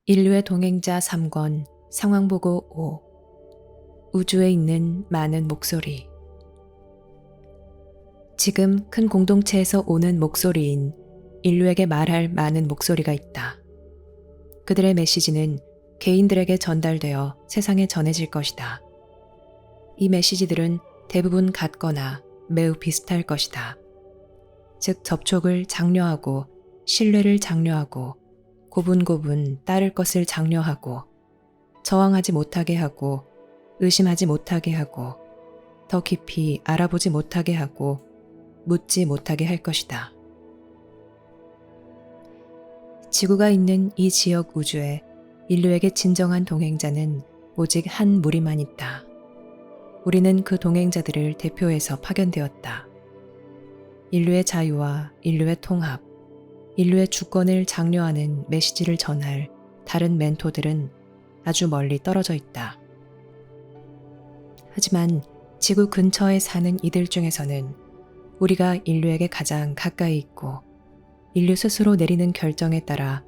인류의 동행자 3권 상황보고 5 우주에 있는 많은 목소리. 지금 큰 공동체에서 오는 목소리인 인류에게 말할 많은 목소리가 있다. 그들의 메시지는 개인들에게 전달되어 세상에 전해질 것이다. 이 메시지들은 대부분 같거나 매우 비슷할 것이다. 즉 접촉을 장려하고 신뢰를 장려하고 고분고분 따를 것을 장려하고 저항하지 못하게 하고 의심하지 못하게 하고 더 깊이 알아보지 못하게 하고 묻지 못하게 할 것이다. 지구가 있는 이 지역 우주에 인류에게 진정한 동행자는 오직 한 무리만 있다. 우리는 그 동행자들을 대표해서 파견되었다. 인류의 자유와 인류의 통합, 인류의 주권을 장려하는 메시지를 전할 다른 멘토들은 아주 멀리 떨어져 있다. 하지만 지구 근처에 사는 이들 중에서는 우리가 인류에게 가장 가까이 있고 인류 스스로 내리는 결정에 따라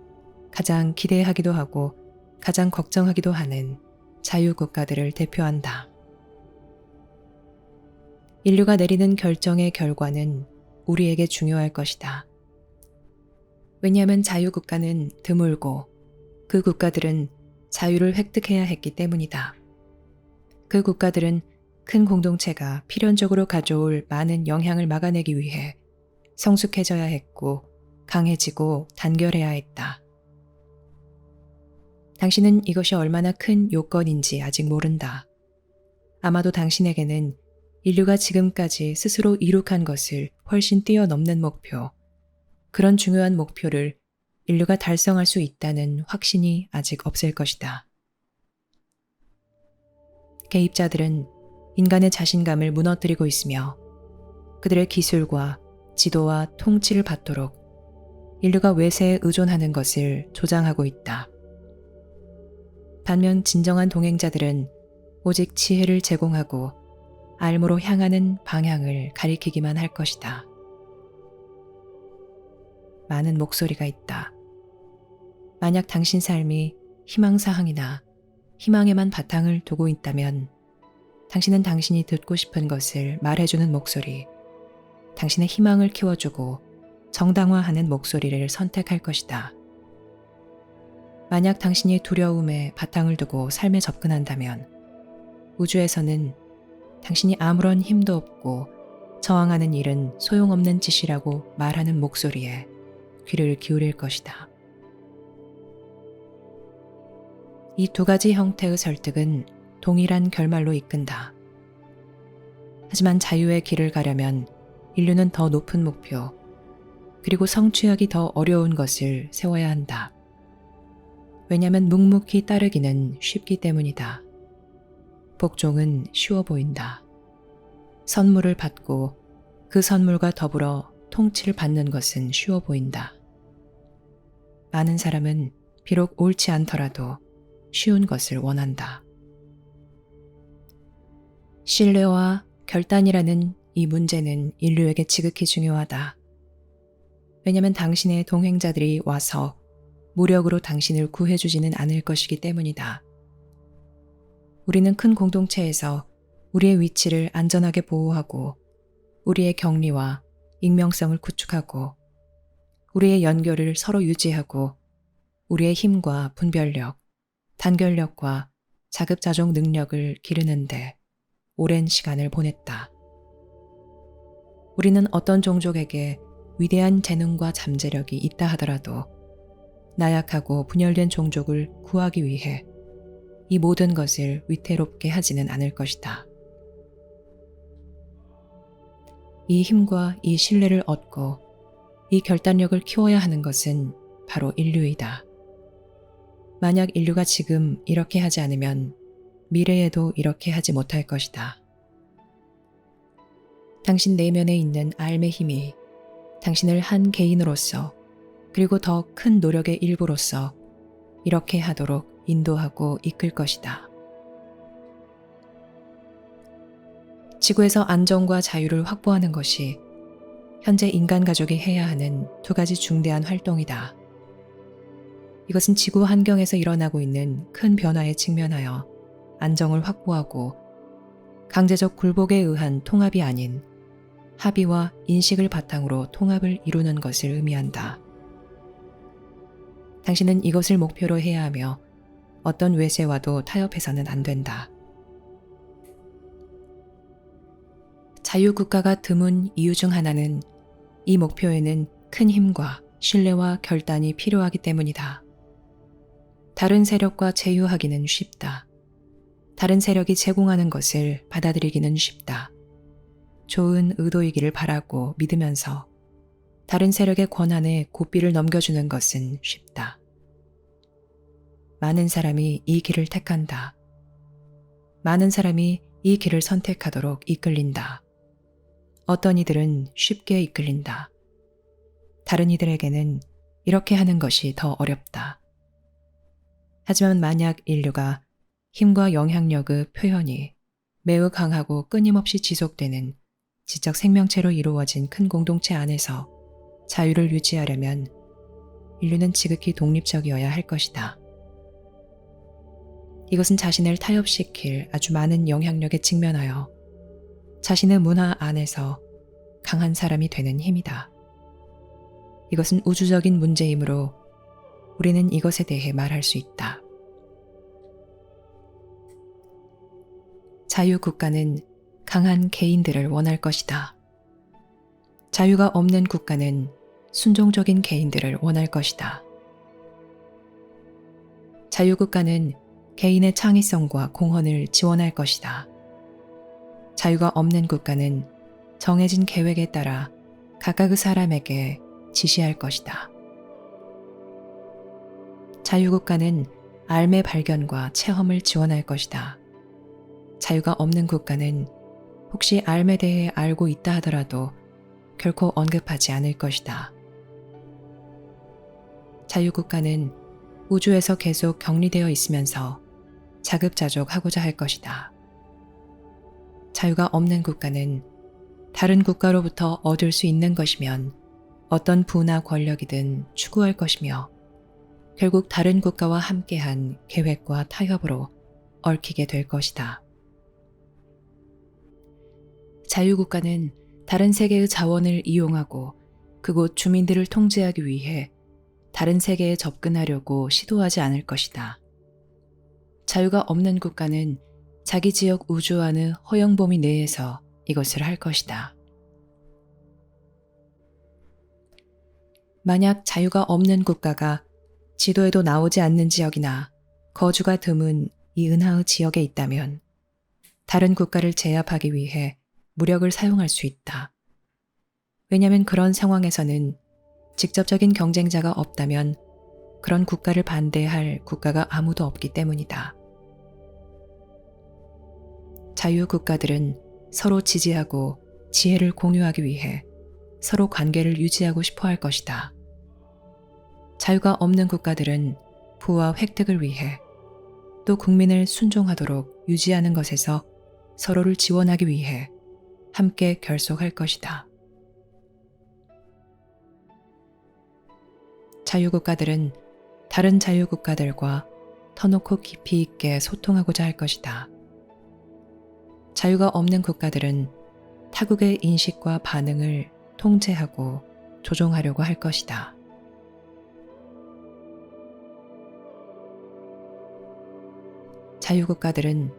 가장 기대하기도 하고 가장 걱정하기도 하는 자유국가들을 대표한다. 인류가 내리는 결정의 결과는 우리에게 중요할 것이다. 왜냐하면 자유국가는 드물고 그 국가들은 자유를 획득해야 했기 때문이다. 그 국가들은 큰 공동체가 필연적으로 가져올 많은 영향을 막아내기 위해 성숙해져야 했고 강해지고 단결해야 했다. 당신은 이것이 얼마나 큰 요건인지 아직 모른다. 아마도 당신에게는 인류가 지금까지 스스로 이룩한 것을 훨씬 뛰어넘는 목표, 그런 중요한 목표를 인류가 달성할 수 있다는 확신이 아직 없을 것이다. 개입자들은 인간의 자신감을 무너뜨리고 있으며 그들의 기술과 지도와 통치를 받도록 인류가 외세에 의존하는 것을 조장하고 있다. 반면 진정한 동행자들은 오직 지혜를 제공하고 알무로 향하는 방향을 가리키기만 할 것이다. 많은 목소리가 있다. 만약 당신 삶이 희망사항이나 희망에만 바탕을 두고 있다면 당신은 당신이 듣고 싶은 것을 말해주는 목소리, 당신의 희망을 키워주고 정당화하는 목소리를 선택할 것이다. 만약 당신이 두려움에 바탕을 두고 삶에 접근한다면 우주에서는 당신이 아무런 힘도 없고 저항하는 일은 소용없는 짓이라고 말하는 목소리에 귀를 기울일 것이다. 이 두 가지 형태의 설득은 동일한 결말로 이끈다. 하지만 자유의 길을 가려면 인류는 더 높은 목표, 그리고 성취하기 더 어려운 것을 세워야 한다. 왜냐하면 묵묵히 따르기는 쉽기 때문이다. 복종은 쉬워 보인다. 선물을 받고 그 선물과 더불어 통치를 받는 것은 쉬워 보인다. 많은 사람은 비록 옳지 않더라도 쉬운 것을 원한다. 신뢰와 결단이라는 이 문제는 인류에게 지극히 중요하다. 왜냐하면 당신의 동행자들이 와서 무력으로 당신을 구해주지는 않을 것이기 때문이다. 우리는 큰 공동체에서 우리의 위치를 안전하게 보호하고 우리의 격리와 익명성을 구축하고 우리의 연결을 서로 유지하고 우리의 힘과 분별력, 단결력과 자급자족 능력을 기르는데 오랜 시간을 보냈다. 우리는 어떤 종족에게 위대한 재능과 잠재력이 있다 하더라도 나약하고 분열된 종족을 구하기 위해 이 모든 것을 위태롭게 하지는 않을 것이다. 이 힘과 이 신뢰를 얻고 이 결단력을 키워야 하는 것은 바로 인류이다. 만약 인류가 지금 이렇게 하지 않으면 미래에도 이렇게 하지 못할 것이다. 당신 내면에 있는 알의 힘이 당신을 한 개인으로서 그리고 더 큰 노력의 일부로서 이렇게 하도록 인도하고 이끌 것이다. 지구에서 안정과 자유를 확보하는 것이 현재 인간 가족이 해야 하는 두 가지 중대한 활동이다. 이것은 지구 환경에서 일어나고 있는 큰 변화에 직면하여 안정을 확보하고 강제적 굴복에 의한 통합이 아닌 합의와 인식을 바탕으로 통합을 이루는 것을 의미한다. 당신은 이것을 목표로 해야 하며 어떤 외세와도 타협해서는 안 된다. 자유국가가 드문 이유 중 하나는 이 목표에는 큰 힘과 신뢰와 결단이 필요하기 때문이다. 다른 세력과 제휴하기는 쉽다. 다른 세력이 제공하는 것을 받아들이기는 쉽다. 좋은 의도이기를 바라고 믿으면서 다른 세력의 권한에 고삐를 넘겨주는 것은 쉽다. 많은 사람이 이 길을 택한다. 많은 사람이 이 길을 선택하도록 이끌린다. 어떤 이들은 쉽게 이끌린다. 다른 이들에게는 이렇게 하는 것이 더 어렵다. 하지만 만약 인류가 힘과 영향력의 표현이 매우 강하고 끊임없이 지속되는 지적 생명체로 이루어진 큰 공동체 안에서 자유를 유지하려면 인류는 지극히 독립적이어야 할 것이다. 이것은 자신을 타협시킬 아주 많은 영향력에 직면하여 자신의 문화 안에서 강한 사람이 되는 힘이다. 이것은 우주적인 문제이므로 우리는 이것에 대해 말할 수 있다. 자유국가는 강한 개인들을 원할 것이다. 자유가 없는 국가는 순종적인 개인들을 원할 것이다. 자유국가는 개인의 창의성과 공헌을 지원할 것이다. 자유가 없는 국가는 정해진 계획에 따라 각각의 사람에게 지시할 것이다. 자유국가는 삶의 발견과 체험을 지원할 것이다. 자유가 없는 국가는 혹시 삶에 대해 알고 있다 하더라도 결코 언급하지 않을 것이다. 자유국가는 우주에서 계속 격리되어 있으면서 자급자족하고자 할 것이다. 자유가 없는 국가는 다른 국가로부터 얻을 수 있는 것이면 어떤 부나 권력이든 추구할 것이며 결국 다른 국가와 함께한 계획과 타협으로 얽히게 될 것이다. 자유국가는 다른 세계의 자원을 이용하고 그곳 주민들을 통제하기 위해 다른 세계에 접근하려고 시도하지 않을 것이다. 자유가 없는 국가는 자기 지역 우주 안의 허용 범위 내에서 이것을 할 것이다. 만약 자유가 없는 국가가 지도에도 나오지 않는 지역이나 거주가 드문 이 은하의 지역에 있다면 다른 국가를 제압하기 위해 무력을 사용할 수 있다. 왜냐하면 그런 상황에서는 직접적인 경쟁자가 없다면 그런 국가를 반대할 국가가 아무도 없기 때문이다. 자유국가들은 서로 지지하고 지혜를 공유하기 위해 서로 관계를 유지하고 싶어 할 것이다. 자유가 없는 국가들은 부와 획득을 위해 또 국민을 순종하도록 유지하는 것에서 서로를 지원하기 위해 함께 결속할 것이다. 자유국가들은 다른 자유국가들과 터놓고 깊이 있게 소통하고자 할 것이다. 자유가 없는 국가들은 타국의 인식과 반응을 통제하고 조종하려고 할 것이다. 자유국가들은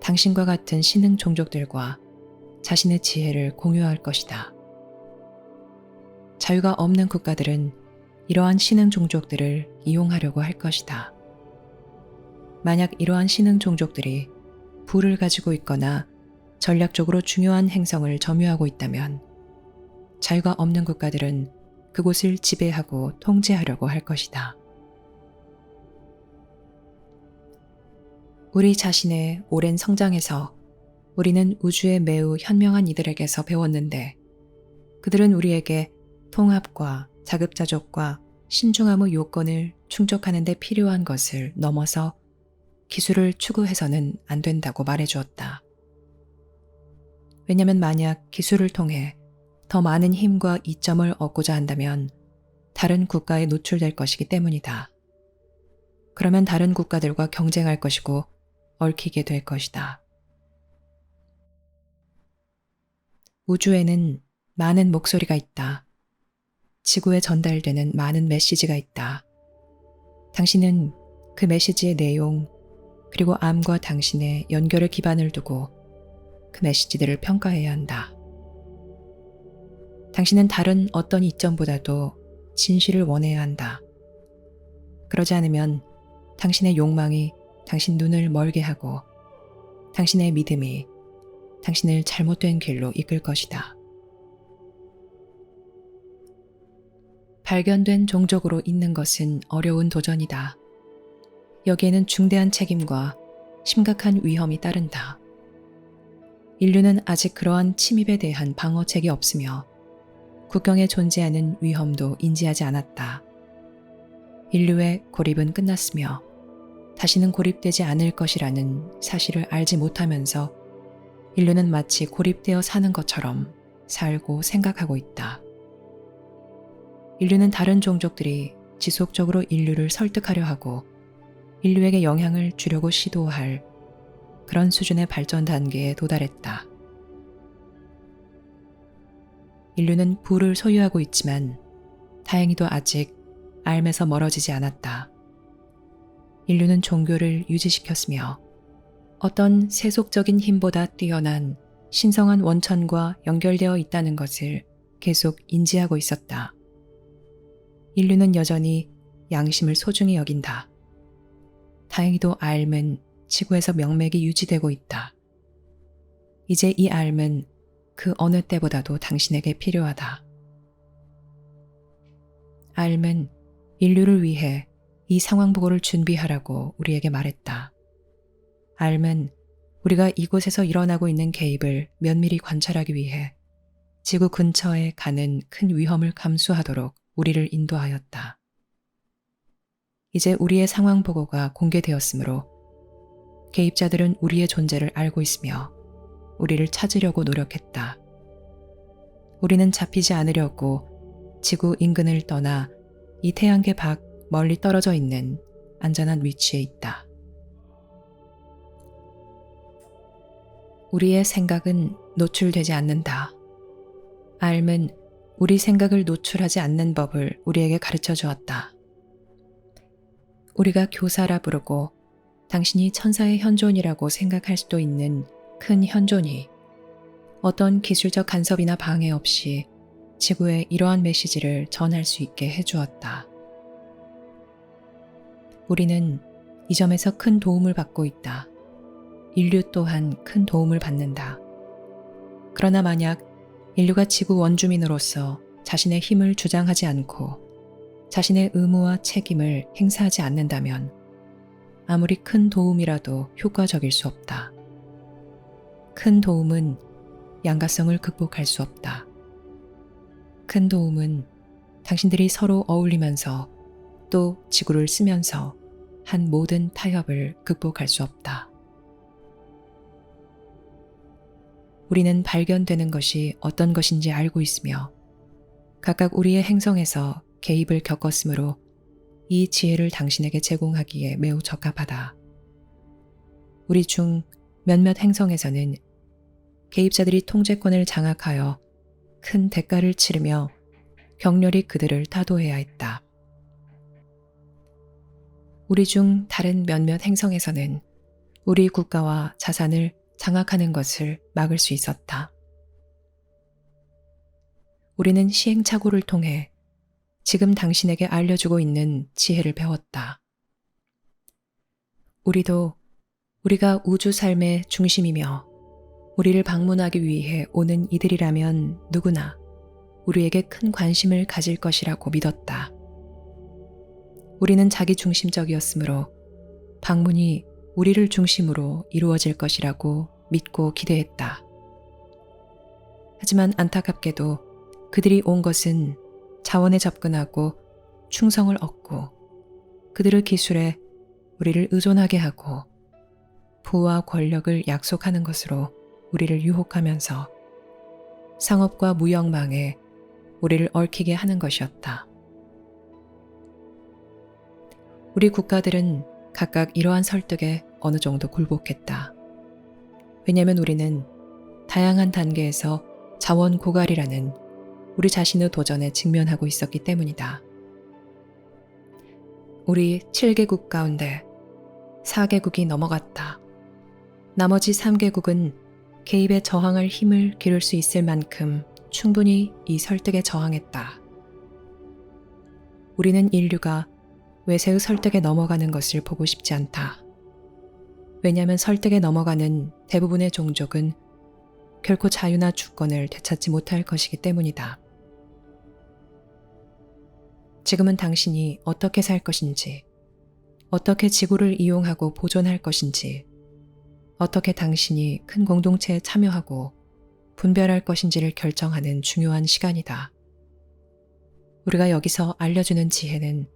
당신과 같은 신흥 종족들과 자신의 지혜를 공유할 것이다. 자유가 없는 국가들은 이러한 신흥 종족들을 이용하려고 할 것이다. 만약 이러한 신흥 종족들이 부를 가지고 있거나 전략적으로 중요한 행성을 점유하고 있다면 자유가 없는 국가들은 그곳을 지배하고 통제하려고 할 것이다. 우리 자신의 오랜 성장에서 우리는 우주의 매우 현명한 이들에게서 배웠는데 그들은 우리에게 통합과 자급자족과 신중함의 요건을 충족하는 데 필요한 것을 넘어서 기술을 추구해서는 안 된다고 말해주었다. 왜냐하면 만약 기술을 통해 더 많은 힘과 이점을 얻고자 한다면 다른 국가에 노출될 것이기 때문이다. 그러면 다른 국가들과 경쟁할 것이고 얽히게 될 것이다. 우주에는 많은 목소리가 있다. 지구에 전달되는 많은 메시지가 있다. 당신은 그 메시지의 내용, 그리고 암과 당신의 연결의 기반을 두고 그 메시지들을 평가해야 한다. 당신은 다른 어떤 이점보다도 진실을 원해야 한다. 그러지 않으면 당신의 욕망이 당신 눈을 멀게 하고 당신의 믿음이 당신을 잘못된 길로 이끌 것이다. 발견된 종족으로 있는 것은 어려운 도전이다. 여기에는 중대한 책임과 심각한 위험이 따른다. 인류는 아직 그러한 침입에 대한 방어책이 없으며 국경에 존재하는 위험도 인지하지 않았다. 인류의 고립은 끝났으며 다시는 고립되지 않을 것이라는 사실을 알지 못하면서 인류는 마치 고립되어 사는 것처럼 살고 생각하고 있다. 인류는 다른 종족들이 지속적으로 인류를 설득하려 하고 인류에게 영향을 주려고 시도할 그런 수준의 발전 단계에 도달했다. 인류는 부를 소유하고 있지만 다행히도 아직 삶에서 멀어지지 않았다. 인류는 종교를 유지시켰으며 어떤 세속적인 힘보다 뛰어난 신성한 원천과 연결되어 있다는 것을 계속 인지하고 있었다. 인류는 여전히 양심을 소중히 여긴다. 다행히도 삶은 지구에서 명맥이 유지되고 있다. 이제 이 삶은 그 어느 때보다도 당신에게 필요하다. 삶은 인류를 위해 이 상황 보고를 준비하라고 우리에게 말했다. 삶은 우리가 이곳에서 일어나고 있는 개입을 면밀히 관찰하기 위해 지구 근처에 가는 큰 위험을 감수하도록 우리를 인도하였다. 이제 우리의 상황 보고가 공개되었으므로 개입자들은 우리의 존재를 알고 있으며 우리를 찾으려고 노력했다. 우리는 잡히지 않으려고 지구 인근을 떠나 이 태양계 밖 멀리 떨어져 있는 안전한 위치에 있다. 우리의 생각은 노출되지 않는다. 삶은 우리 생각을 노출하지 않는 법을 우리에게 가르쳐 주었다. 우리가 교사라 부르고 당신이 천사의 현존이라고 생각할 수도 있는 큰 현존이 어떤 기술적 간섭이나 방해 없이 지구에 이러한 메시지를 전할 수 있게 해주었다. 우리는 이 점에서 큰 도움을 받고 있다. 인류 또한 큰 도움을 받는다. 그러나 만약 인류가 지구 원주민으로서 자신의 힘을 주장하지 않고 자신의 의무와 책임을 행사하지 않는다면 아무리 큰 도움이라도 효과적일 수 없다. 큰 도움은 양가성을 극복할 수 없다. 큰 도움은 당신들이 서로 어울리면서 또 지구를 쓰면서 한 모든 타협을 극복할 수 없다. 우리는 발견되는 것이 어떤 것인지 알고 있으며 각각 우리의 행성에서 개입을 겪었으므로 이 지혜를 당신에게 제공하기에 매우 적합하다. 우리 중 몇몇 행성에서는 개입자들이 통제권을 장악하여 큰 대가를 치르며 격렬히 그들을 타도해야 했다. 우리 중 다른 몇몇 행성에서는 우리 국가와 자산을 장악하는 것을 막을 수 있었다. 우리는 시행착오를 통해 지금 당신에게 알려주고 있는 지혜를 배웠다. 우리도 우리가 우주 삶의 중심이며 우리를 방문하기 위해 오는 이들이라면 누구나 우리에게 큰 관심을 가질 것이라고 믿었다. 우리는 자기중심적이었으므로 방문이 우리를 중심으로 이루어질 것이라고 믿고 기대했다. 하지만 안타깝게도 그들이 온 것은 자원에 접근하고 충성을 얻고 그들의 기술에 우리를 의존하게 하고 부와 권력을 약속하는 것으로 우리를 유혹하면서 상업과 무역망에 우리를 얽히게 하는 것이었다. 우리 국가들은 각각 이러한 설득에 어느 정도 굴복했다. 왜냐하면 우리는 다양한 단계에서 자원 고갈이라는 우리 자신의 도전에 직면하고 있었기 때문이다. 우리 7개국 가운데 4개국이 넘어갔다. 나머지 3개국은 개입에 저항할 힘을 기를 수 있을 만큼 충분히 이 설득에 저항했다. 우리는 인류가 외세의 설득에 넘어가는 것을 보고 싶지 않다. 왜냐하면 설득에 넘어가는 대부분의 종족은 결코 자유나 주권을 되찾지 못할 것이기 때문이다. 지금은 당신이 어떻게 살 것인지, 어떻게 지구를 이용하고 보존할 것인지, 어떻게 당신이 큰 공동체에 참여하고 분별할 것인지를 결정하는 중요한 시간이다. 우리가 여기서 알려주는 지혜는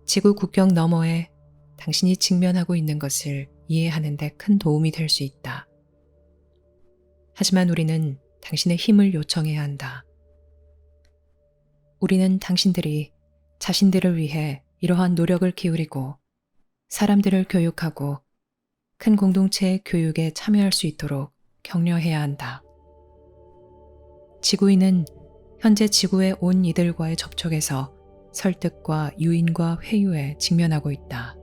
지구 국경 너머에 당신이 직면하고 있는 것을 이해하는 데 큰 도움이 될 수 있다. 하지만 우리는 당신의 힘을 요청해야 한다. 우리는 당신들이 자신들을 위해 이러한 노력을 기울이고 사람들을 교육하고 큰 공동체의 교육에 참여할 수 있도록 격려해야 한다. 지구인은 현재 지구에 온 이들과의 접촉에서 설득과 유인과 회유에 직면하고 있다.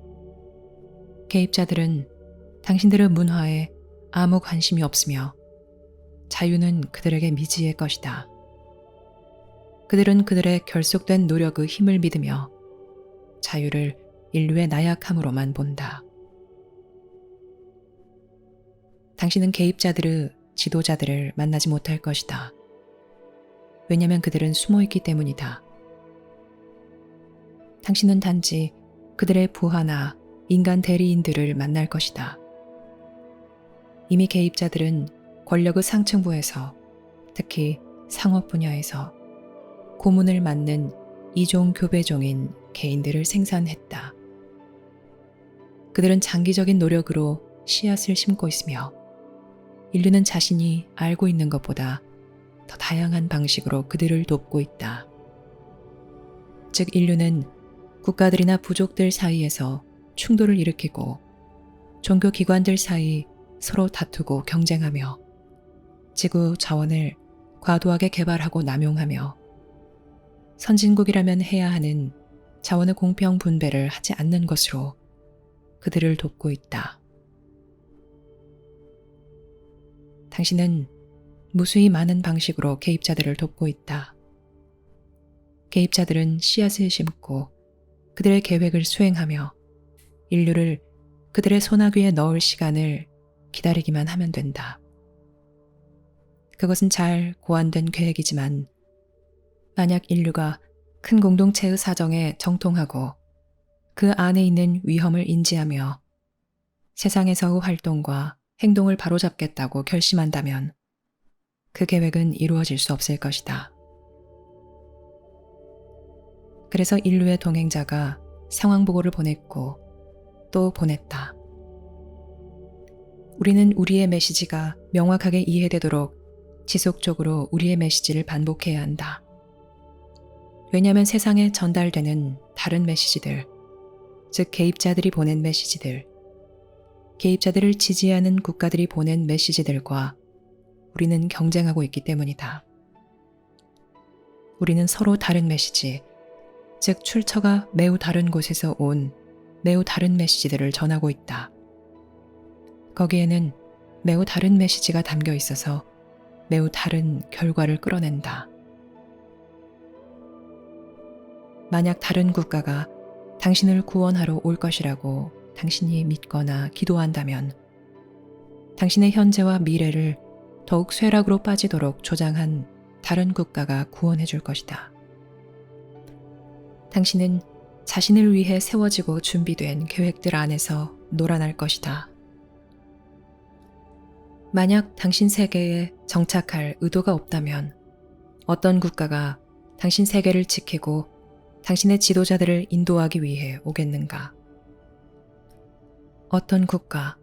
개입자들은 당신들의 문화에 아무 관심이 없으며 자유는 그들에게 미지의 것이다. 그들은 그들의 결속된 노력의 힘을 믿으며 자유를 인류의 나약함으로만 본다. 당신은 개입자들의 지도자들을 만나지 못할 것이다. 왜냐하면 그들은 숨어있기 때문이다. 당신은 단지 그들의 부하나 인간 대리인들을 만날 것이다. 이미 개입자들은 권력의 상층부에서, 특히 상업 분야에서 고문을 맞는 이종 교배종인 개인들을 생산했다. 그들은 장기적인 노력으로 씨앗을 심고 있으며 인류는 자신이 알고 있는 것보다 더 다양한 방식으로 그들을 돕고 있다. 즉 인류는 국가들이나 부족들 사이에서 충돌을 일으키고 종교기관들 사이 서로 다투고 경쟁하며 지구 자원을 과도하게 개발하고 남용하며 선진국이라면 해야 하는 자원의 공평 분배를 하지 않는 것으로 그들을 돕고 있다. 당신은 무수히 많은 방식으로 개입자들을 돕고 있다. 개입자들은 씨앗을 심고 그들의 계획을 수행하며 인류를 그들의 소나귀에 넣을 시간을 기다리기만 하면 된다. 그것은 잘 고안된 계획이지만 만약 인류가 큰 공동체의 사정에 정통하고 그 안에 있는 위험을 인지하며 세상에서의 활동과 행동을 바로잡겠다고 결심한다면 그 계획은 이루어질 수 없을 것이다. 그래서 인류의 동행자가 상황 보고를 보냈고 또 보냈다. 우리는 우리의 메시지가 명확하게 이해되도록 지속적으로 우리의 메시지를 반복해야 한다. 왜냐하면 세상에 전달되는 다른 메시지들, 즉 개입자들이 보낸 메시지들, 개입자들을 지지하는 국가들이 보낸 메시지들과 우리는 경쟁하고 있기 때문이다. 우리는 서로 다른 메시지, 즉 출처가 매우 다른 곳에서 온 매우 다른 메시지들을 전하고 있다. 거기에는 매우 다른 메시지가 담겨 있어서 매우 다른 결과를 끌어낸다. 만약 다른 국가가 당신을 구원하러 올 것이라고 당신이 믿거나 기도한다면 당신의 현재와 미래를 더욱 쇠락으로 빠지도록 조장한 다른 국가가 구원해 줄 것이다. 당신은 자신을 위해 세워지고 준비된 계획들 안에서 놀아날 것이다. 만약 당신 세계에 정착할 의도가 없다면 어떤 국가가 당신 세계를 지키고 당신의 지도자들을 인도하기 위해 오겠는가? 어떤 국가,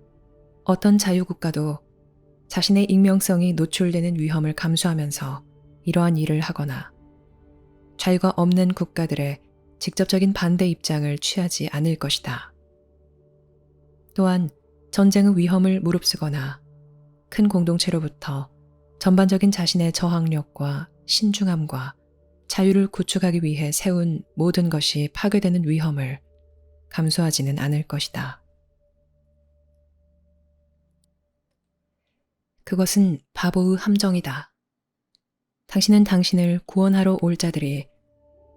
어떤 자유국가도 자신의 익명성이 노출되는 위험을 감수하면서 이러한 일을 하거나 자유가 없는 국가들의 직접적인 반대 입장을 취하지 않을 것이다. 또한 전쟁의 위험을 무릅쓰거나 큰 공동체로부터 전반적인 자신의 저항력과 신중함과 자유를 구축하기 위해 세운 모든 것이 파괴되는 위험을 감수하지는 않을 것이다. 그것은 바보의 함정이다. 당신은 당신을 구원하러 올 자들이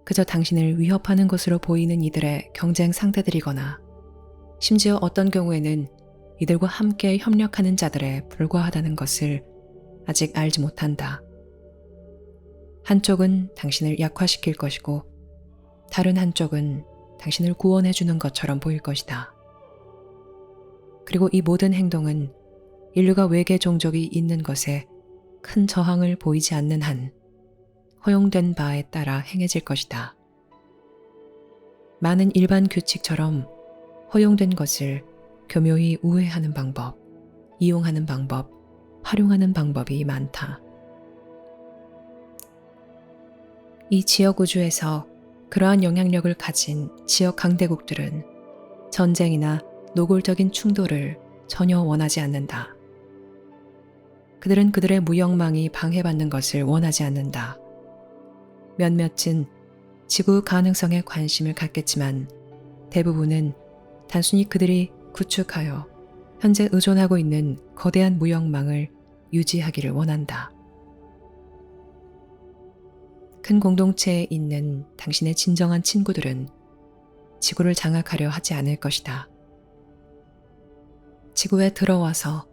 그저 당신을 위협하는 것으로 보이는 이들의 경쟁 상대들이거나 심지어 어떤 경우에는 이들과 함께 협력하는 자들에 불과하다는 것을 아직 알지 못한다. 한쪽은 당신을 약화시킬 것이고 다른 한쪽은 당신을 구원해주는 것처럼 보일 것이다. 그리고 이 모든 행동은 인류가 외계 종족이 있는 것에 큰 저항을 보이지 않는 한 허용된 바에 따라 행해질 것이다. 많은 일반 규칙처럼 허용된 것을 교묘히 우회하는 방법, 이용하는 방법, 활용하는 방법이 많다. 이 지역 우주에서 그러한 영향력을 가진 지역 강대국들은 전쟁이나 노골적인 충돌을 전혀 원하지 않는다. 그들은 그들의 무역망이 방해받는 것을 원하지 않는다. 몇몇은 지구 가능성에 관심을 갖겠지만 대부분은 단순히 그들이 구축하여 현재 의존하고 있는 거대한 무역망을 유지하기를 원한다. 큰 공동체에 있는 당신의 진정한 친구들은 지구를 장악하려 하지 않을 것이다. 지구에 들어와서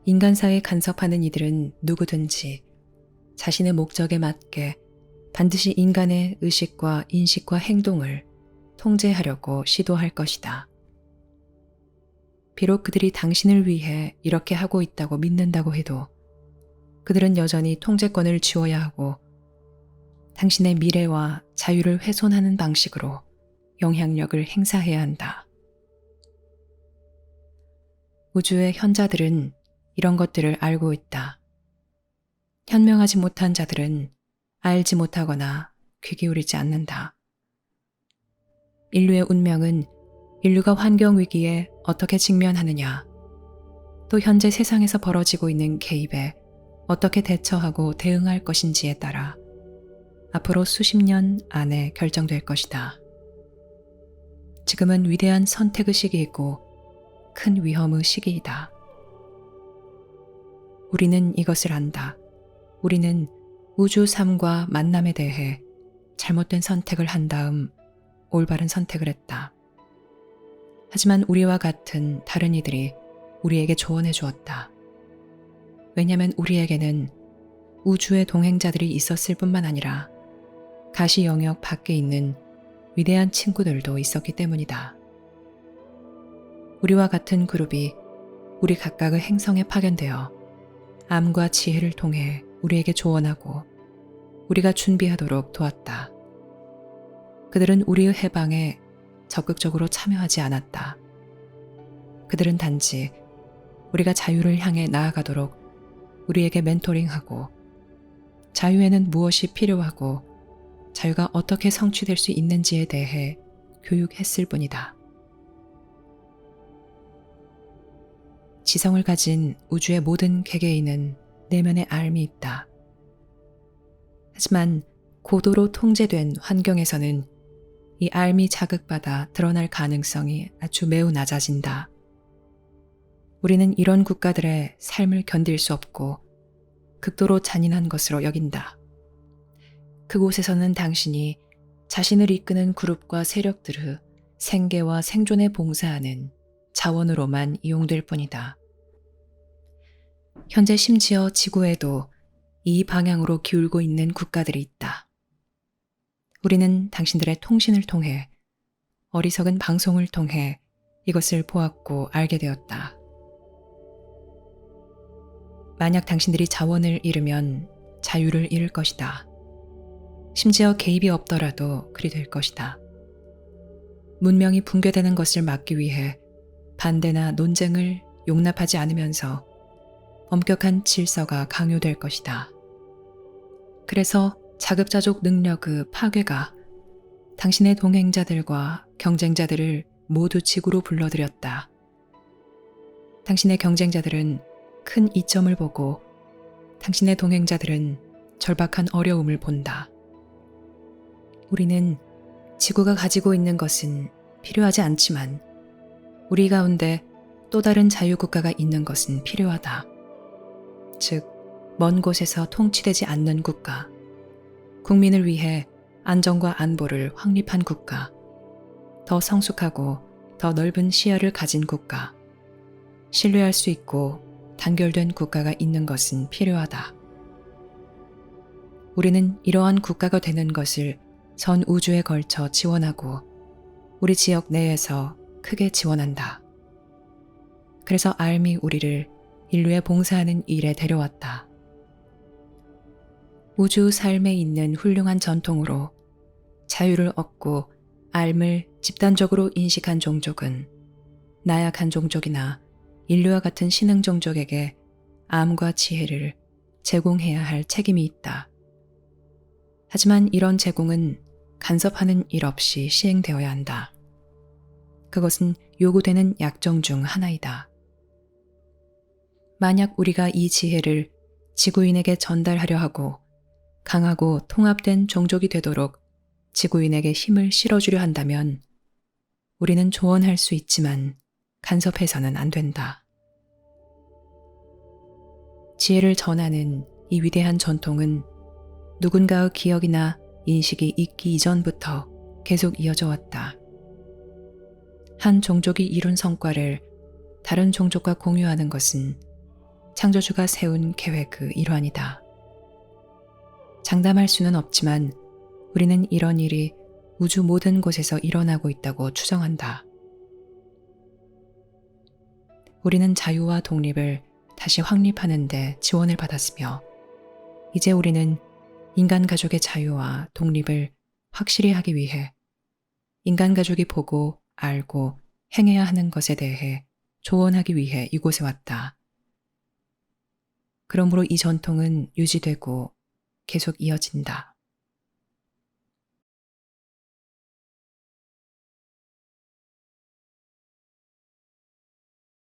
인간사에 간섭하는 이들은 누구든지 자신의 목적에 맞게 반드시 인간의 의식과 인식과 행동을 통제하려고 시도할 것이다. 비록 그들이 당신을 위해 이렇게 하고 있다고 믿는다고 해도 그들은 여전히 통제권을 쥐어야 하고 당신의 미래와 자유를 훼손하는 방식으로 영향력을 행사해야 한다. 우주의 현자들은 이런 것들을 알고 있다. 현명하지 못한 자들은 알지 못하거나 귀 기울이지 않는다. 인류의 운명은 인류가 환경위기에 어떻게 직면하느냐, 또 현재 세상에서 벌어지고 있는 개입에 어떻게 대처하고 대응할 것인지에 따라 앞으로 수십 년 안에 결정될 것이다. 지금은 위대한 선택의 시기이고 큰 위험의 시기이다. 우리는 이것을 안다. 우리는 우주 삶과 만남에 대해 잘못된 선택을 한 다음 올바른 선택을 했다. 하지만 우리와 같은 다른 이들이 우리에게 조언해 주었다. 왜냐하면 우리에게는 우주의 동행자들이 있었을 뿐만 아니라 가시 영역 밖에 있는 위대한 친구들도 있었기 때문이다. 우리와 같은 그룹이 우리 각각의 행성에 파견되어 암과 지혜를 통해 우리에게 조언하고 우리가 준비하도록 도왔다. 그들은 우리의 해방에 적극적으로 참여하지 않았다. 그들은 단지 우리가 자유를 향해 나아가도록 우리에게 멘토링하고 자유에는 무엇이 필요하고 자유가 어떻게 성취될 수 있는지에 대해 교육했을 뿐이다. 지성을 가진 우주의 모든 개개인은 내면의 알미 있다. 하지만 고도로 통제된 환경에서는 이 알미 자극받아 드러날 가능성이 아주 매우 낮아진다. 우리는 이런 국가들의 삶을 견딜 수 없고 극도로 잔인한 것으로 여긴다. 그곳에서는 당신이 자신을 이끄는 그룹과 세력들의 생계와 생존에 봉사하는 자원으로만 이용될 뿐이다. 현재 심지어 지구에도 이 방향으로 기울고 있는 국가들이 있다. 우리는 당신들의 통신을 통해 어리석은 방송을 통해 이것을 보았고 알게 되었다. 만약 당신들이 자원을 잃으면 자유를 잃을 것이다. 심지어 개입이 없더라도 그리 될 것이다. 문명이 붕괴되는 것을 막기 위해 반대나 논쟁을 용납하지 않으면서 엄격한 질서가 강요될 것이다. 그래서 자급자족 능력의 파괴가 당신의 동행자들과 경쟁자들을 모두 지구로 불러들였다. 당신의 경쟁자들은 큰 이점을 보고 당신의 동행자들은 절박한 어려움을 본다. 우리는 지구가 가지고 있는 것은 필요하지 않지만 우리 가운데 또 다른 자유국가가 있는 것은 필요하다. 즉, 먼 곳에서 통치되지 않는 국가, 국민을 위해 안정과 안보를 확립한 국가, 더 성숙하고 더 넓은 시야를 가진 국가, 신뢰할 수 있고 단결된 국가가 있는 것은 필요하다. 우리는 이러한 국가가 되는 것을 전 우주에 걸쳐 지원하고 우리 지역 내에서 크게 지원한다. 그래서 알미 우리를 인류에 봉사하는 일에 데려왔다. 우주 삶에 있는 훌륭한 전통으로 자유를 얻고 알을 집단적으로 인식한 종족은 나약한 종족이나 인류와 같은 신흥 종족에게 암과 지혜를 제공해야 할 책임이 있다. 하지만 이런 제공은 간섭하는 일 없이 시행되어야 한다. 그것은 요구되는 약정 중 하나이다. 만약 우리가 이 지혜를 지구인에게 전달하려 하고 강하고 통합된 종족이 되도록 지구인에게 힘을 실어주려 한다면 우리는 조언할 수 있지만 간섭해서는 안 된다. 지혜를 전하는 이 위대한 전통은 누군가의 기억이나 인식이 있기 이전부터 계속 이어져 왔다. 한 종족이 이룬 성과를 다른 종족과 공유하는 것은 창조주가 세운 계획의 일환이다. 장담할 수는 없지만 우리는 이런 일이 우주 모든 곳에서 일어나고 있다고 추정한다. 우리는 자유와 독립을 다시 확립하는 데 지원을 받았으며 이제 우리는 인간 가족의 자유와 독립을 확실히 하기 위해 인간 가족이 보고 알고 행해야 하는 것에 대해 조언하기 위해 이곳에 왔다. 그러므로 이 전통은 유지되고 계속 이어진다.